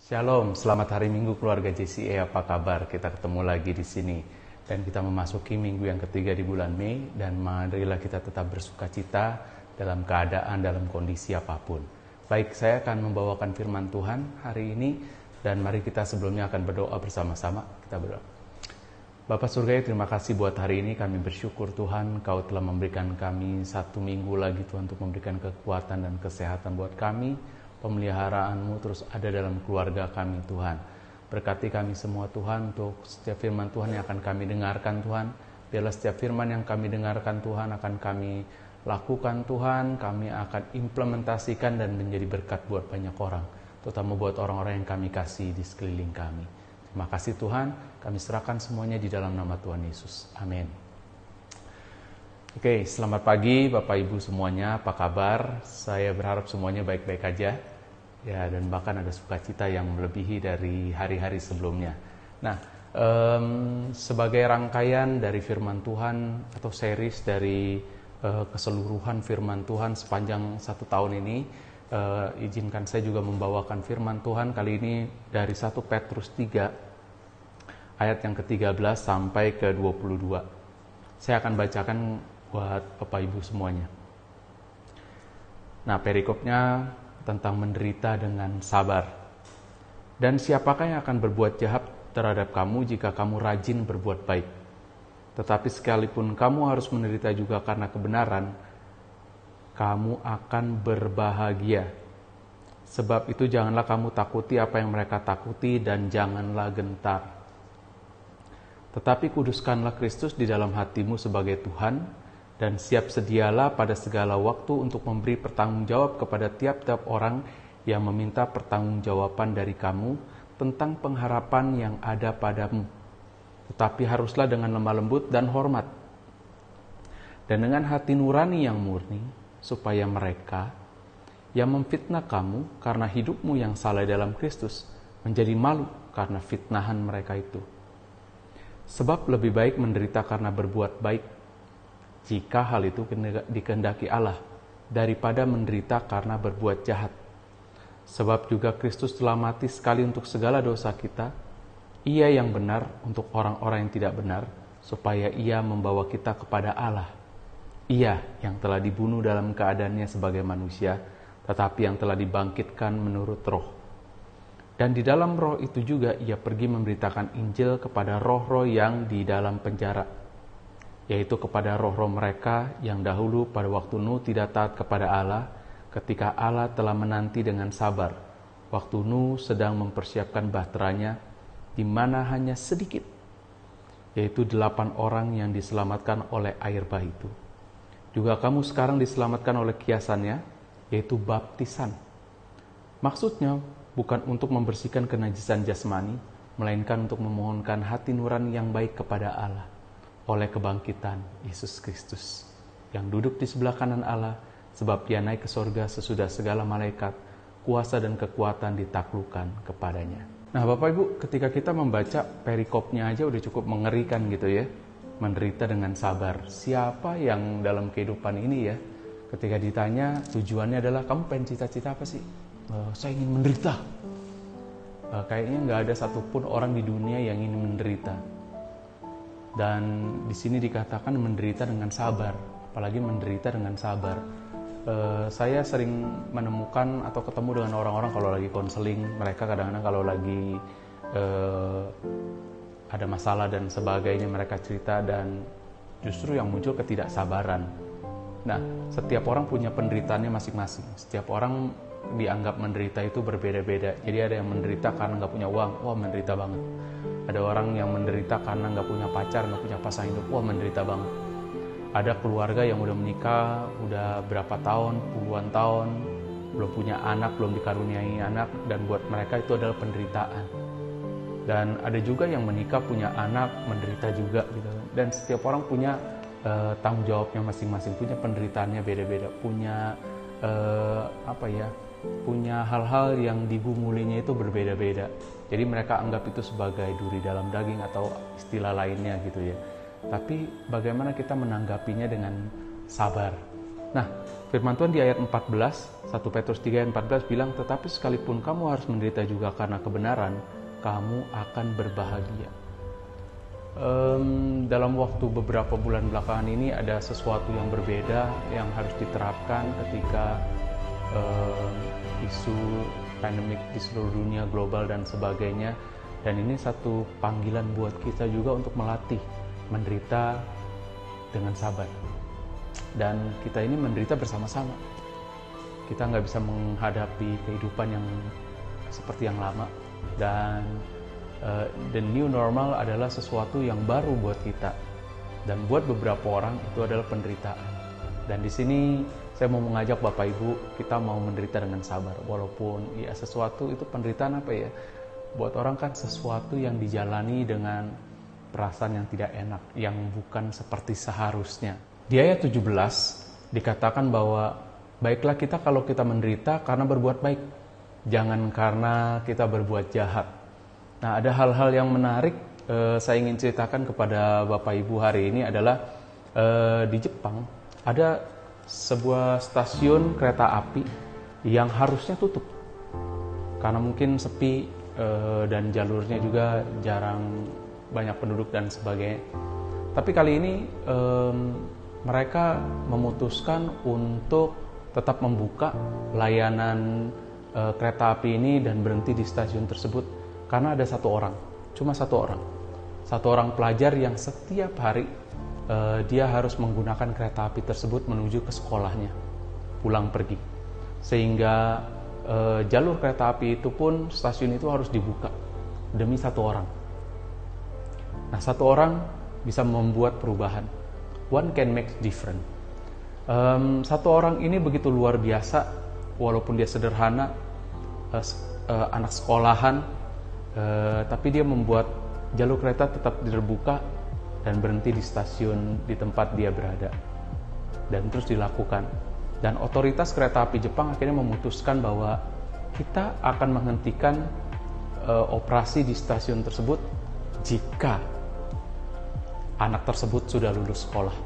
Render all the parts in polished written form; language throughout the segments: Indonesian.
Shalom, selamat hari Minggu keluarga JCA, apa kabar? Kita ketemu lagi di sini dan kita memasuki minggu yang ketiga di bulan Mei, dan marilah kita tetap bersukacita dalam keadaan, dalam kondisi apapun. Baik, saya akan membawakan firman Tuhan hari ini, dan mari kita sebelumnya akan berdoa bersama-sama. Kita berdoa. Bapa Surgawi, terima kasih buat hari ini. Kami bersyukur Tuhan, Kau telah memberikan kami satu minggu lagi Tuhan, untuk memberikan kekuatan dan kesehatan buat kami. Pemeliharaanmu terus ada dalam keluarga kami Tuhan. Berkati kami semua Tuhan, untuk setiap firman Tuhan yang akan kami dengarkan Tuhan. Biarlah setiap firman yang kami dengarkan Tuhan akan kami lakukan Tuhan. Kami akan implementasikan dan menjadi berkat buat banyak orang, terutama buat orang-orang yang kami kasih di sekeliling kami. Terima kasih Tuhan, kami serahkan semuanya di dalam nama Tuhan Yesus. Amin. Oke, selamat pagi Bapak Ibu semuanya, apa kabar? Saya berharap semuanya baik-baik aja. Ya, dan bahkan ada sukacita yang melebihi dari hari-hari sebelumnya. Nah, sebagai rangkaian dari firman Tuhan atau series dari keseluruhan firman Tuhan sepanjang 1 tahun ini, izinkan saya juga membawakan firman Tuhan kali ini dari 1 Petrus 3 ayat yang ke-13 sampai ke-22. Saya akan bacakan buat Bapak Ibu semuanya. Nah, perikopnya tentang menderita dengan sabar. Dan siapakah yang akan berbuat jahat terhadap kamu jika kamu rajin berbuat baik? Tetapi sekalipun kamu harus menderita juga karena kebenaran, kamu akan berbahagia. Sebab itu janganlah kamu takuti apa yang mereka takuti, dan janganlah gentar. Tetapi kuduskanlah Kristus di dalam hatimu sebagai Tuhan, dan siap sedialah pada segala waktu untuk memberi pertanggungjawab kepada tiap-tiap orang yang meminta pertanggungjawaban dari kamu tentang pengharapan yang ada padamu. Tetapi haruslah dengan lemah lembut dan hormat, dan dengan hati nurani yang murni, supaya mereka yang memfitnah kamu karena hidupmu yang salah dalam Kristus menjadi malu karena fitnahan mereka itu. Sebab lebih baik menderita karena berbuat baik, jika hal itu dikehendaki Allah, daripada menderita karena berbuat jahat. Sebab juga Kristus telah mati sekali untuk segala dosa kita, Ia yang benar untuk orang-orang yang tidak benar, supaya Ia membawa kita kepada Allah. Ia yang telah dibunuh dalam keadaannya sebagai manusia, tetapi yang telah dibangkitkan menurut roh. Dan di dalam roh itu juga Ia pergi memberitakan Injil kepada roh-roh yang di dalam penjara, yaitu kepada roh-roh mereka yang dahulu pada waktu Nuh tidak taat kepada Allah, ketika Allah telah menanti dengan sabar, waktu Nuh sedang mempersiapkan bahteranya, di mana hanya sedikit, yaitu 8 orang yang diselamatkan oleh air bah itu. Juga kamu sekarang diselamatkan oleh kiasannya, yaitu baptisan. Maksudnya bukan untuk membersihkan kenajisan jasmani, melainkan untuk memohonkan hati nurani yang baik kepada Allah, oleh kebangkitan Yesus Kristus, yang duduk di sebelah kanan Allah, sebab Dia naik ke sorga sesudah segala malaikat, kuasa dan kekuatan ditaklukkan kepadanya. Nah Bapak Ibu, ketika kita membaca perikopnya aja udah cukup mengerikan gitu ya. Menderita dengan sabar. Siapa yang dalam kehidupan ini ya, ketika ditanya tujuannya adalah, kamu pengen cita-cita apa sih? Saya ingin menderita. Kayaknya nggak ada satupun orang di dunia yang ingin menderita. Dan di sini dikatakan menderita dengan sabar, apalagi menderita dengan sabar. Saya sering menemukan atau ketemu dengan orang-orang kalau lagi konseling, mereka kadang-kadang kalau lagi ada masalah dan sebagainya, mereka cerita, dan justru yang muncul ketidaksabaran. Nah, setiap orang punya penderitaannya masing-masing. Setiap orang dianggap menderita itu berbeda-beda. Jadi ada yang menderita karena nggak punya uang, wah menderita banget. Ada orang yang menderita karena nggak punya pacar, nggak punya pasangan hidup, wah menderita banget. Ada keluarga yang udah menikah, udah berapa tahun, puluhan tahun, belum punya anak, belum dikaruniai anak, dan buat mereka itu adalah penderitaan. Dan ada juga yang menikah, punya anak, menderita juga gitu. Dan setiap orang punya tanggung jawabnya masing-masing, punya penderitaannya beda-beda, punya punya hal-hal yang digumulinya itu berbeda-beda. Jadi mereka anggap itu sebagai duri dalam daging atau istilah lainnya gitu ya. Tapi bagaimana kita menanggapinya dengan sabar? Nah, Firman Tuhan di ayat 14, 1 Petrus 3 ayat 14 bilang, tetapi sekalipun kamu harus menderita juga karena kebenaran, kamu akan berbahagia. Dalam waktu beberapa bulan belakangan ini ada sesuatu yang berbeda yang harus diterapkan ketika isu pandemik di seluruh dunia, global dan sebagainya. Dan ini satu panggilan buat kita juga untuk melatih menderita dengan sabar. Dan kita ini menderita bersama-sama. Kita nggak bisa menghadapi kehidupan yang seperti yang lama. Dan the new normal adalah sesuatu yang baru buat kita. Dan buat beberapa orang itu adalah penderitaan. Dan di sini saya mau mengajak Bapak Ibu, kita mau menderita dengan sabar. Walaupun ya sesuatu itu penderitaan apa ya? Buat orang kan sesuatu yang dijalani dengan perasaan yang tidak enak, yang bukan seperti seharusnya. Di ayat 17 dikatakan bahwa baiklah kita kalau kita menderita karena berbuat baik, jangan karena kita berbuat jahat. Nah, ada hal-hal yang menarik saya ingin ceritakan kepada Bapak Ibu hari ini adalah di Jepang ada sebuah stasiun kereta api yang harusnya tutup karena mungkin sepi dan jalurnya juga jarang banyak penduduk dan sebagainya. Tapi kali ini mereka memutuskan untuk tetap membuka layanan kereta api ini dan berhenti di stasiun tersebut karena ada cuma satu orang pelajar yang setiap hari dia harus menggunakan kereta api tersebut menuju ke sekolahnya, pulang pergi. Sehingga jalur kereta api itu pun, stasiun itu harus dibuka demi satu orang. Nah, satu orang bisa membuat perubahan. One can make difference. Satu orang ini begitu luar biasa, walaupun dia sederhana, anak sekolahan, tapi dia membuat jalur kereta tetap terbuka dan berhenti di stasiun di tempat dia berada. Dan terus dilakukan. Dan otoritas kereta api Jepang akhirnya memutuskan bahwa kita akan menghentikan operasi di stasiun tersebut jika anak tersebut sudah lulus sekolah.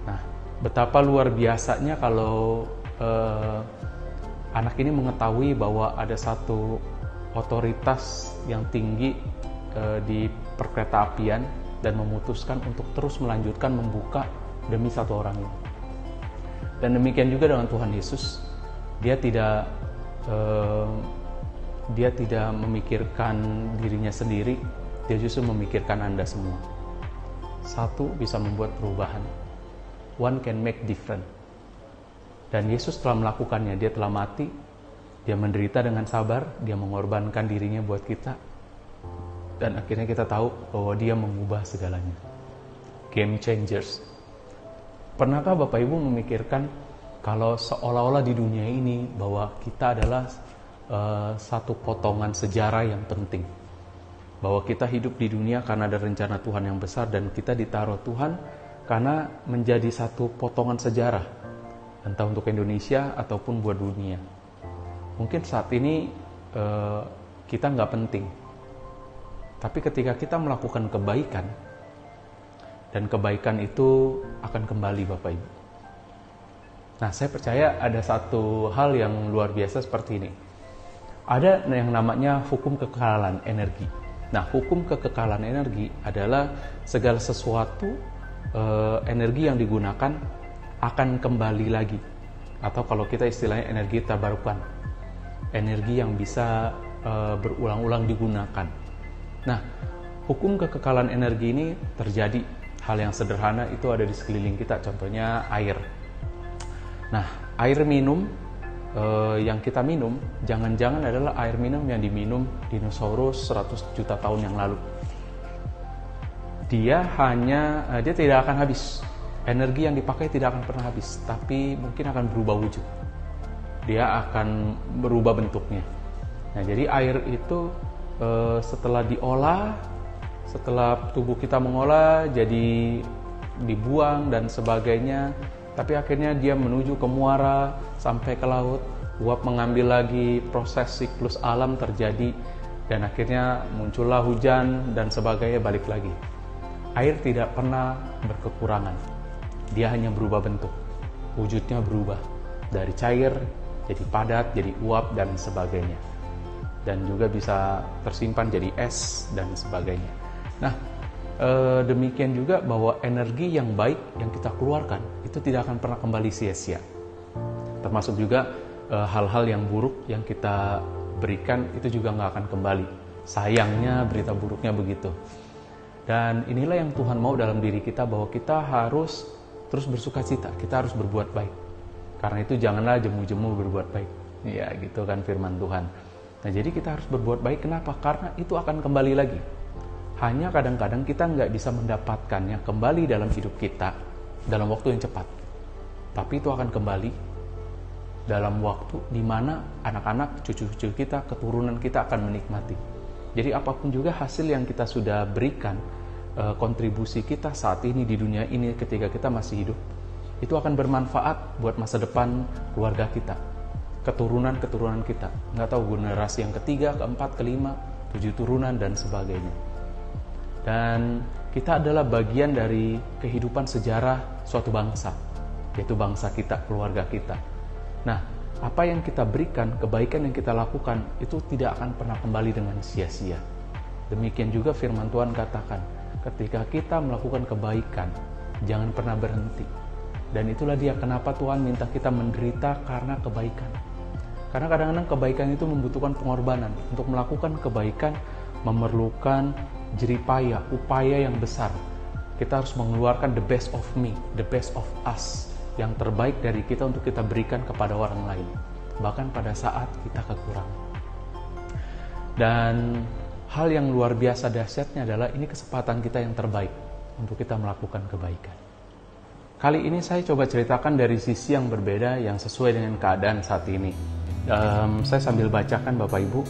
Nah, betapa luar biasanya kalau anak ini mengetahui bahwa ada satu otoritas yang tinggi di perkeretaapian dan memutuskan untuk terus melanjutkan membuka demi satu orang ini. Dan demikian juga dengan Tuhan Yesus, dia tidak memikirkan dirinya sendiri, dia justru memikirkan Anda semua. Satu bisa membuat perubahan. One can make difference. Dan Yesus telah melakukannya, dia telah mati, dia menderita dengan sabar, dia mengorbankan dirinya buat kita. Dan akhirnya kita tahu bahwa dia mengubah segalanya. Game changers. Pernahkah Bapak Ibu memikirkan kalau seolah-olah di dunia ini bahwa kita adalah satu potongan sejarah yang penting. Bahwa kita hidup di dunia karena ada rencana Tuhan yang besar dan kita ditaruh Tuhan karena menjadi satu potongan sejarah. Entah untuk Indonesia ataupun buat dunia. Mungkin saat ini kita nggak penting. Tapi ketika kita melakukan kebaikan, dan kebaikan itu akan kembali Bapak Ibu. Nah, saya percaya ada satu hal yang luar biasa seperti ini. Ada yang namanya hukum kekekalan energi. Nah, hukum kekekalan energi adalah segala sesuatu energi yang digunakan akan kembali lagi. Atau kalau kita istilahnya energi tabarukan. Energi yang bisa berulang-ulang digunakan. Nah, hukum kekekalan energi ini terjadi. Hal yang sederhana itu ada di sekeliling kita, contohnya air. Nah, air minum yang kita minum, jangan-jangan adalah air minum yang diminum dinosaurus 100 juta tahun yang lalu. Dia tidak akan habis. Energi yang dipakai tidak akan pernah habis, tapi mungkin akan berubah wujud. Dia akan berubah bentuknya. Nah, jadi air itu setelah diolah, setelah tubuh kita mengolah, jadi dibuang dan sebagainya. Tapi akhirnya dia menuju ke muara, sampai ke laut. Uap mengambil lagi, proses siklus alam terjadi. Dan akhirnya muncullah hujan dan sebagainya, balik lagi. Air tidak pernah berkekurangan. Dia hanya berubah bentuk. wujudnya berubah dari cair jadi padat, jadi uap dan sebagainya. Dan juga bisa tersimpan jadi es dan sebagainya. Nah, demikian juga bahwa energi yang baik yang kita keluarkan itu tidak akan pernah kembali sia-sia. Termasuk juga hal-hal yang buruk yang kita berikan itu juga nggak akan kembali. Sayangnya berita buruknya begitu. Dan inilah yang Tuhan mau dalam diri kita, bahwa kita harus terus bersuka cita, kita harus berbuat baik. Karena itu janganlah jemu-jemu berbuat baik. Ya gitu kan firman Tuhan. Nah jadi kita harus berbuat baik, kenapa? Karena itu akan kembali lagi. Hanya kadang-kadang kita nggak bisa mendapatkannya kembali dalam hidup kita dalam waktu yang cepat. Tapi itu akan kembali dalam waktu di mana anak-anak, cucu-cucu kita, keturunan kita akan menikmati. Jadi apapun juga hasil yang kita sudah berikan, kontribusi kita saat ini di dunia ini ketika kita masih hidup, itu akan bermanfaat buat masa depan keluarga kita, keturunan-keturunan kita. Nggak tahu generasi yang ketiga, keempat, kelima, 7 turunan dan sebagainya. Dan kita adalah bagian dari kehidupan sejarah suatu bangsa, yaitu bangsa kita, keluarga kita. Nah, apa yang kita berikan, kebaikan yang kita lakukan, itu tidak akan pernah kembali dengan sia-sia. Demikian juga firman Tuhan katakan, ketika kita melakukan kebaikan, jangan pernah berhenti. Dan itulah dia kenapa Tuhan minta kita menderita karena kebaikan. Karena kadang-kadang kebaikan itu membutuhkan pengorbanan. Untuk melakukan kebaikan memerlukan jeripaya, upaya yang besar. Kita harus mengeluarkan the best of me, the best of us, yang terbaik dari kita untuk kita berikan kepada orang lain, bahkan pada saat kita kekurangan. Dan hal yang luar biasa dahsyatnya adalah ini kesempatan kita yang terbaik untuk kita melakukan kebaikan. Kali ini saya coba ceritakan dari sisi yang berbeda, yang sesuai dengan keadaan saat ini. Saya sambil bacakan Bapak Ibu,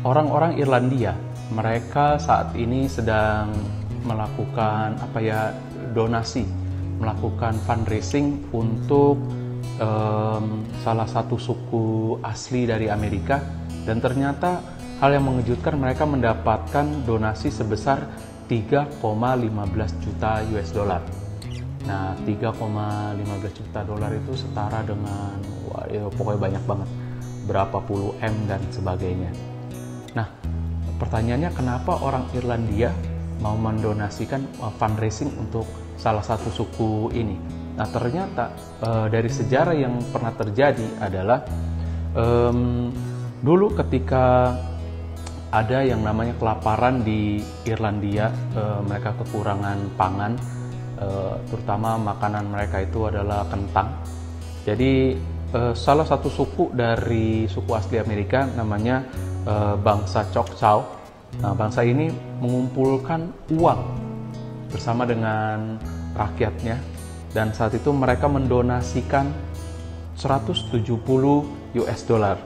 orang-orang Irlandia, mereka saat ini sedang melakukan donasi, melakukan fundraising untuk salah satu suku asli dari Amerika, dan ternyata hal yang mengejutkan, mereka mendapatkan donasi sebesar 3,15 juta US dollar. Nah, 3,15 juta dolar itu setara dengan pokoknya banyak banget, berapa puluh M dan sebagainya. Nah, pertanyaannya kenapa orang Irlandia mau mendonasikan fundraising untuk salah satu suku ini? Nah, ternyata dari sejarah yang pernah terjadi adalah dulu ketika ada yang namanya kelaparan di Irlandia, mereka kekurangan pangan, terutama makanan mereka itu adalah kentang. Jadi salah satu suku dari suku asli Amerika namanya bangsa Choctaw. Nah, bangsa ini mengumpulkan uang bersama dengan rakyatnya, dan saat itu mereka mendonasikan 170 US dollar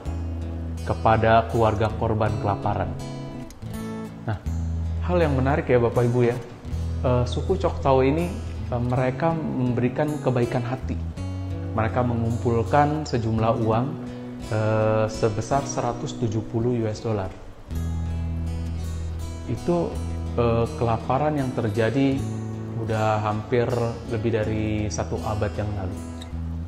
kepada keluarga korban kelaparan. Nah, hal yang menarik ya Bapak Ibu ya, suku Choctaw ini mereka memberikan kebaikan hati. Mereka mengumpulkan sejumlah uang sebesar 170 US dollar. Itu kelaparan yang terjadi udah hampir lebih dari 1 abad yang lalu.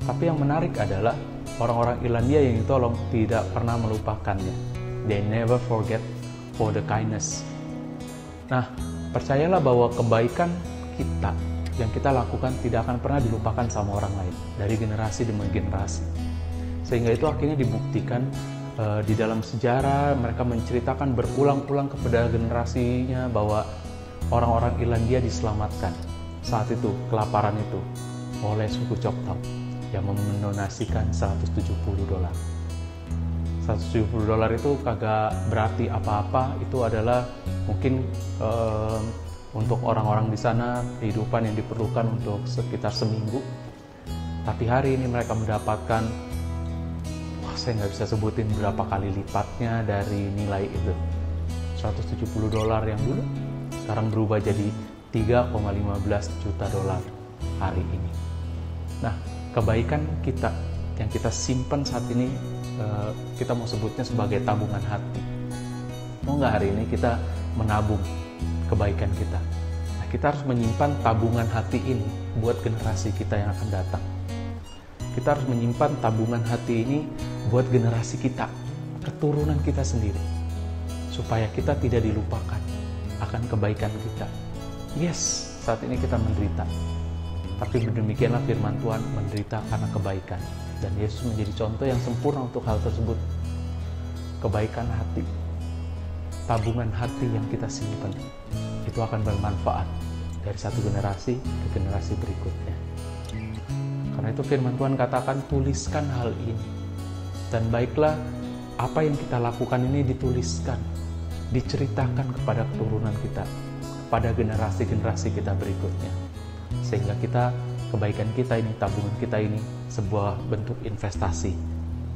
Tapi yang menarik adalah orang-orang Irlandia yang ditolong tidak pernah melupakannya. They never forget for the kindness. Nah, percayalah bahwa kebaikan kita yang kita lakukan tidak akan pernah dilupakan sama orang lain, dari generasi demi generasi. Sehingga itu akhirnya dibuktikan di dalam sejarah, mereka menceritakan berulang-ulang kepada generasinya bahwa orang-orang Irlandia diselamatkan saat itu, kelaparan itu, oleh suku Choctaw yang mendonasikan 170 dolar. 170 dolar itu kagak berarti apa-apa, itu adalah mungkin untuk orang-orang di sana kehidupan yang diperlukan untuk sekitar seminggu. Tapi hari ini mereka mendapatkan, saya nggak bisa sebutin berapa kali lipatnya dari nilai itu. 170 dolar yang dulu sekarang berubah jadi 3,15 juta dolar hari ini. Nah, kebaikan kita yang kita simpan saat ini, kita mau sebutnya sebagai tabungan hati. Mau nggak hari ini kita menabung kebaikan kita? Nah, kita harus menyimpan tabungan hati ini buat generasi kita yang akan datang. Kita harus menyimpan tabungan hati ini buat generasi kita, keturunan kita sendiri, supaya kita tidak dilupakan akan kebaikan kita. Yes, saat ini kita menderita, tapi demikianlah firman Tuhan, menderita karena kebaikan. Dan Yesus menjadi contoh yang sempurna untuk hal tersebut. Kebaikan hati, tabungan hati yang kita simpan, itu akan bermanfaat dari satu generasi ke generasi berikutnya. Karena itu firman Tuhan katakan, tuliskan hal ini. Dan baiklah, apa yang kita lakukan ini dituliskan, diceritakan kepada keturunan kita, kepada generasi-generasi kita berikutnya. Sehingga kita, kebaikan kita ini, tabungan kita ini, sebuah bentuk investasi.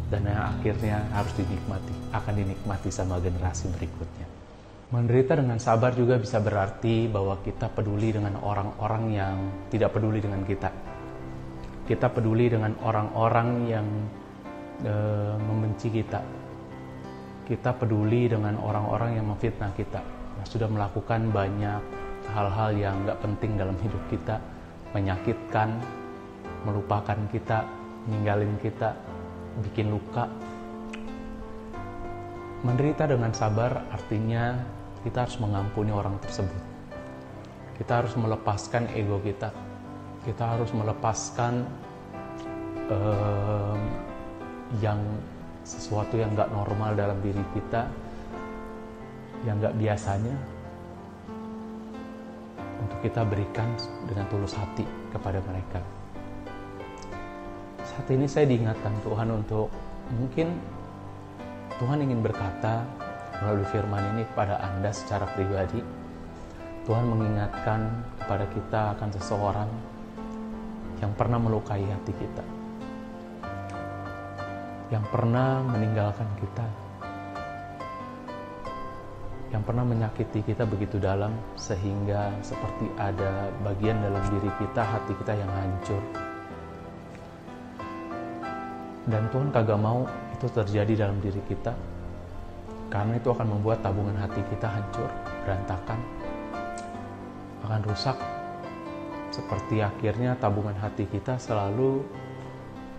Dan yang akhirnya harus dinikmati, akan dinikmati sama generasi berikutnya. Menderita dengan sabar juga bisa berarti bahwa kita peduli dengan orang-orang yang tidak peduli dengan kita. Kita peduli dengan orang-orang yang membenci kita. Kita peduli dengan orang-orang yang memfitnah kita, yang sudah melakukan banyak hal-hal yang gak penting dalam hidup kita, menyakitkan, melupakan kita, ninggalin kita, bikin luka. Menderita dengan sabar artinya kita harus mengampuni orang tersebut. Kita harus melepaskan ego kita. Kita harus melepaskan yang sesuatu yang gak normal dalam diri kita, yang gak biasanya, untuk kita berikan dengan tulus hati kepada mereka. Saat ini saya diingatkan Tuhan untuk, mungkin Tuhan ingin berkata melalui firman ini kepada Anda secara pribadi. Tuhan mengingatkan kepada kita akan seseorang yang pernah melukai hati kita, yang pernah meninggalkan kita, yang pernah menyakiti kita begitu dalam sehingga seperti ada bagian dalam diri kita, hati kita yang hancur. Dan Tuhan kagak mau itu terjadi dalam diri kita, karena itu akan membuat tabungan hati kita hancur, berantakan, akan rusak. Seperti akhirnya tabungan hati kita selalu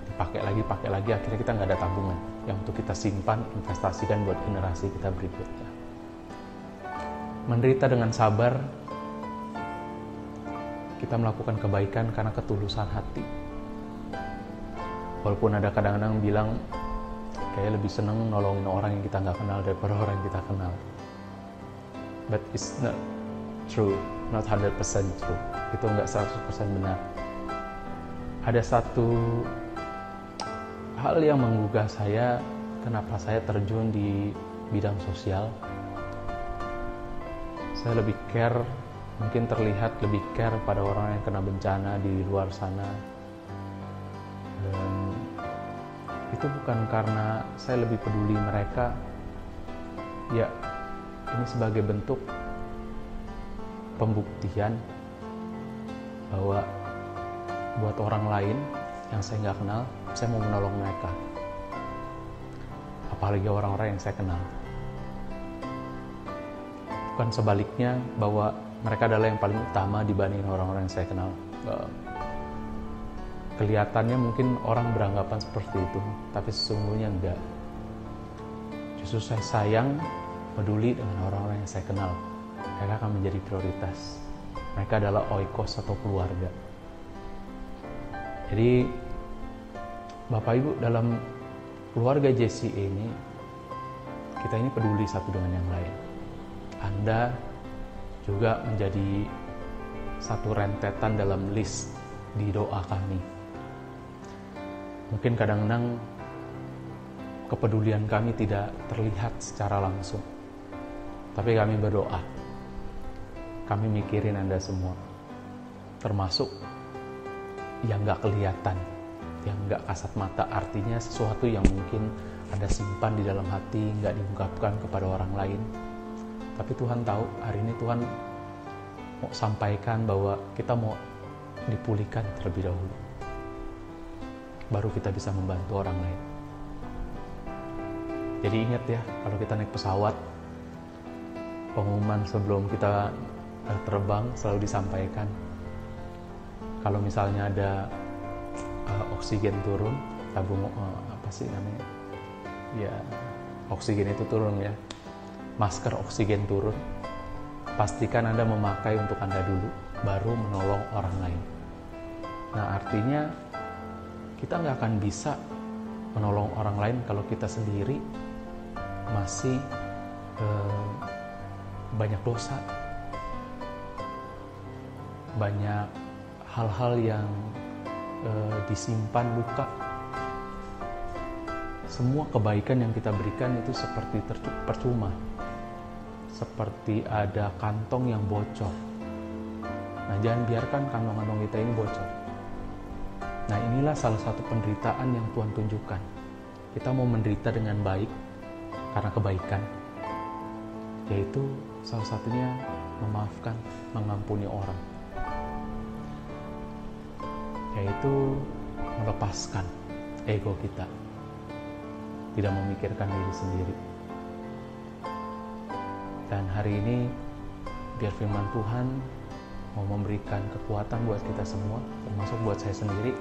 dipakai lagi, akhirnya kita nggak ada tabungan yang untuk kita simpan, investasikan buat generasi kita berikutnya. Menderita dengan sabar, kita melakukan kebaikan karena ketulusan hati. Walaupun ada kadang-kadang bilang, kayak lebih seneng nolongin orang yang kita nggak kenal daripada orang yang kita kenal. But it's not true, not 100% true. Itu nggak 100% benar. Ada satu hal yang menggugah saya, kenapa saya terjun di bidang sosial. Saya lebih care, mungkin terlihat lebih care pada orang yang kena bencana di luar sana. Dan itu bukan karena saya lebih peduli mereka. Ya, ini sebagai bentuk pembuktian bahwa buat orang lain yang saya nggak kenal, saya mau menolong mereka. Apalagi orang-orang yang saya kenal. Bukan sebaliknya bahwa mereka adalah yang paling utama dibanding orang-orang yang saya kenal. Kelihatannya mungkin orang beranggapan seperti itu, tapi sesungguhnya enggak. Justru saya sayang, peduli dengan orang-orang yang saya kenal. Mereka akan menjadi prioritas. Mereka adalah oikos atau keluarga. Jadi Bapak Ibu, dalam keluarga JCE ini, kita ini peduli satu dengan yang lain. Anda juga menjadi satu rentetan dalam list di doa kami. Mungkin kadang-kadang kepedulian kami tidak terlihat secara langsung, tapi kami berdoa. Kami mikirin Anda semua, termasuk yang gak kelihatan, yang gak kasat mata, artinya sesuatu yang mungkin Anda simpan di dalam hati, gak diungkapkan kepada orang lain. Tapi Tuhan tahu, hari ini Tuhan mau sampaikan bahwa kita mau dipulihkan terlebih dahulu. Baru kita bisa membantu orang lain. Jadi ingat ya, kalau kita naik pesawat, pengumuman sebelum kita terbang selalu disampaikan. Kalau misalnya ada oksigen turun, tabung apa sih namanya? Ya, oksigen itu turun ya. Masker oksigen turun. Pastikan Anda memakai untuk Anda dulu, baru menolong orang lain. Nah, artinya kita nggak akan bisa menolong orang lain kalau kita sendiri masih banyak dosa, banyak hal-hal yang disimpan luka. Semua kebaikan yang kita berikan itu seperti percuma, seperti ada kantong yang bocor. Nah, jangan biarkan kantong-kantong kita ini bocor. Nah, inilah salah satu penderitaan yang Tuhan tunjukkan. Kita mau menderita dengan baik karena kebaikan, yaitu salah satunya memaafkan, mengampuni orang, yaitu melepaskan ego kita, tidak memikirkan diri sendiri. Dan hari ini biar firman Tuhan mau memberikan kekuatan buat kita semua, termasuk buat saya sendiri.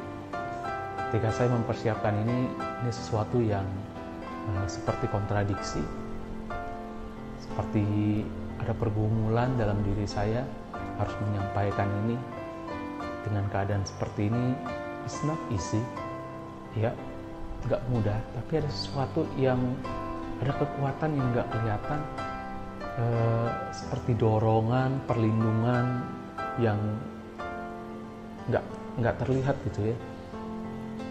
Ketika saya mempersiapkan ini sesuatu yang seperti kontradiksi, seperti ada pergumulan dalam diri saya, harus menyampaikan ini dengan keadaan seperti ini. It's not easy, ya, nggak mudah, tapi ada sesuatu yang, ada kekuatan yang nggak kelihatan, seperti dorongan, perlindungan yang nggak terlihat gitu ya,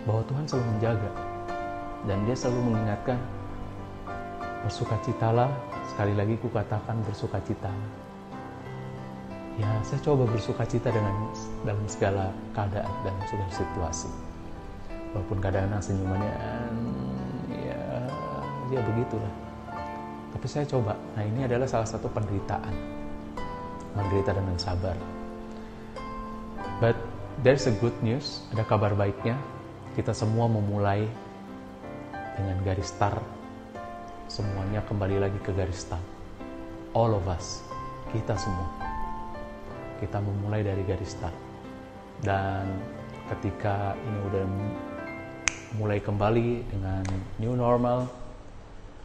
bahwa Tuhan selalu menjaga dan Dia selalu mengingatkan, bersukacitalah. Sekali lagi kukatakan bersukacitalah. Ya, saya coba bersukacita dalam segala keadaan dan segala situasi, walaupun kadang-kadang senyumannya ya begitulah. Tapi saya coba. Nah, ini adalah salah satu penderitaan, menderita dengan sabar. But there's a good news, ada kabar baiknya. Kita semua memulai dengan garis start. Semuanya kembali lagi ke garis start. All of us, kita semua. Kita memulai dari garis start. Dan ketika ini udah mulai kembali dengan new normal,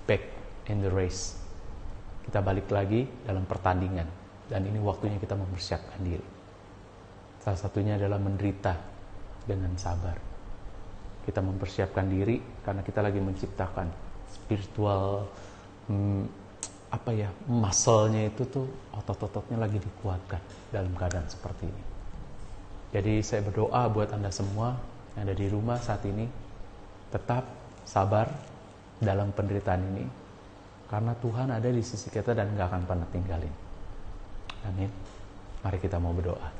back in the race. Kita balik lagi dalam pertandingan. Dan ini waktunya kita mempersiapkan diri. Salah satunya adalah menderita dengan sabar. Kita mempersiapkan diri karena kita lagi menciptakan spiritual muscle-nya itu tuh, otot-ototnya lagi dikuatkan dalam keadaan seperti ini. Jadi saya berdoa buat Anda semua yang ada di rumah saat ini, tetap sabar dalam penderitaan ini, karena Tuhan ada di sisi kita dan gak akan pernah tinggalin. Amin. Mari kita mau berdoa.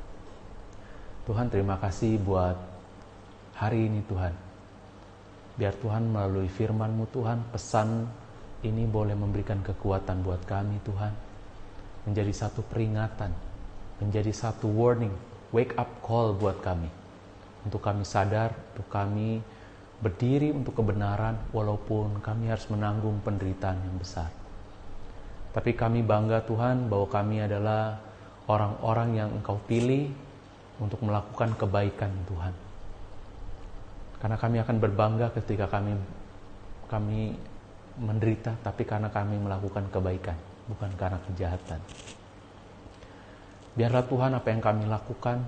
Tuhan, terima kasih buat hari ini Tuhan. Biar Tuhan melalui firman-Mu Tuhan, pesan ini boleh memberikan kekuatan buat kami Tuhan. Menjadi satu peringatan, menjadi satu warning, wake up call buat kami. Untuk kami sadar, untuk kami berdiri untuk kebenaran walaupun kami harus menanggung penderitaan yang besar. Tapi kami bangga Tuhan bahwa kami adalah orang-orang yang Engkau pilih untuk melakukan kebaikan Tuhan. Karena kami akan berbangga ketika kami menderita, tapi karena kami melakukan kebaikan, bukan karena kejahatan. Biarlah Tuhan apa yang kami lakukan,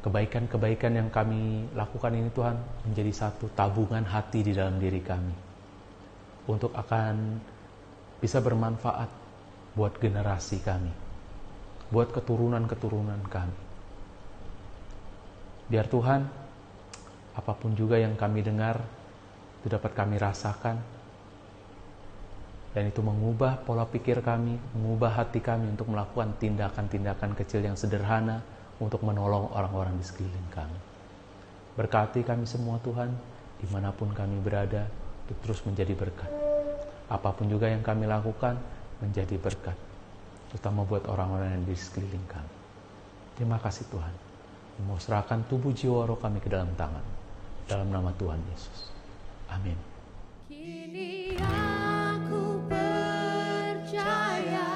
kebaikan-kebaikan yang kami lakukan ini Tuhan, menjadi satu tabungan hati di dalam diri kami, untuk akan bisa bermanfaat buat generasi kami, buat keturunan-keturunan kami. Biar Tuhan, apapun juga yang kami dengar, itu dapat kami rasakan, dan itu mengubah pola pikir kami, mengubah hati kami untuk melakukan tindakan-tindakan kecil yang sederhana untuk menolong orang-orang di sekeliling kami. Berkati kami semua Tuhan, dimanapun kami berada, untuk terus menjadi berkat. Apapun juga yang kami lakukan, menjadi berkat, terutama buat orang-orang yang di sekeliling kami. Terima kasih Tuhan. Mau serahkan tubuh jiwa roh kami ke dalam tangan. Dalam nama Tuhan Yesus. Amin. Kini aku percaya